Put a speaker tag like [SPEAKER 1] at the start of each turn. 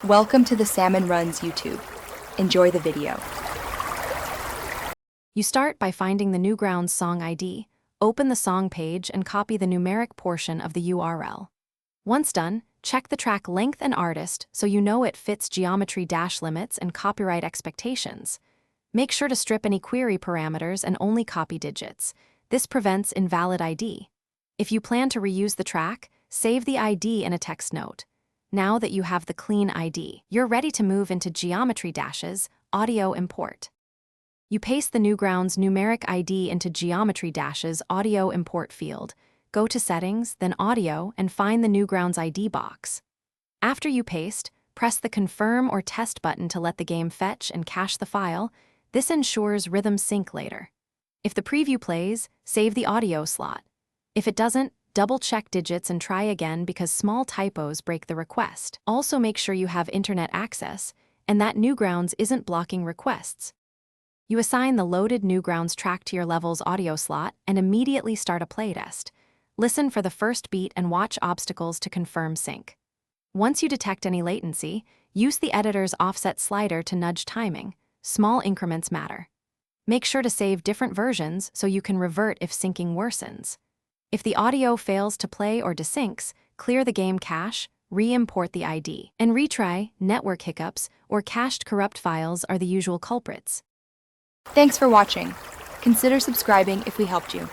[SPEAKER 1] Welcome to the Salmon Runs YouTube. Enjoy the video.
[SPEAKER 2] You start by finding the Newgrounds song ID, open the song page and copy the numeric portion of the URL. Once done, check the track length and artist so you know it fits geometry dash limits and copyright expectations. Make sure to strip any query parameters and only copy digits. This prevents invalid ID. If you plan to reuse the track, save the ID in a text note. Now that you have the clean ID, you're ready to move into Geometry Dash's Audio Import. You paste the Newgrounds numeric ID into Geometry Dash's Audio Import field. Go to Settings, then Audio, and find the Newgrounds ID box. After you paste, press the Confirm or Test button to let the game fetch and cache the file. This ensures rhythm sync later. If the preview plays, save the audio slot. If it doesn't, double-check digits and try again because small typos break the request. Also make sure you have internet access and that Newgrounds isn't blocking requests. You assign the loaded Newgrounds track to your level's audio slot and immediately start a playtest. Listen for the first beat and watch obstacles to confirm sync. Once you detect any latency, use the editor's offset slider to nudge timing. Small increments matter. Make sure to save different versions so you can revert if syncing worsens. If the audio fails to play or desyncs, clear the game cache, re-import the ID, and retry. Network hiccups or cached corrupt files are the usual culprits.
[SPEAKER 1] Thanks for watching. Consider subscribing if we helped you.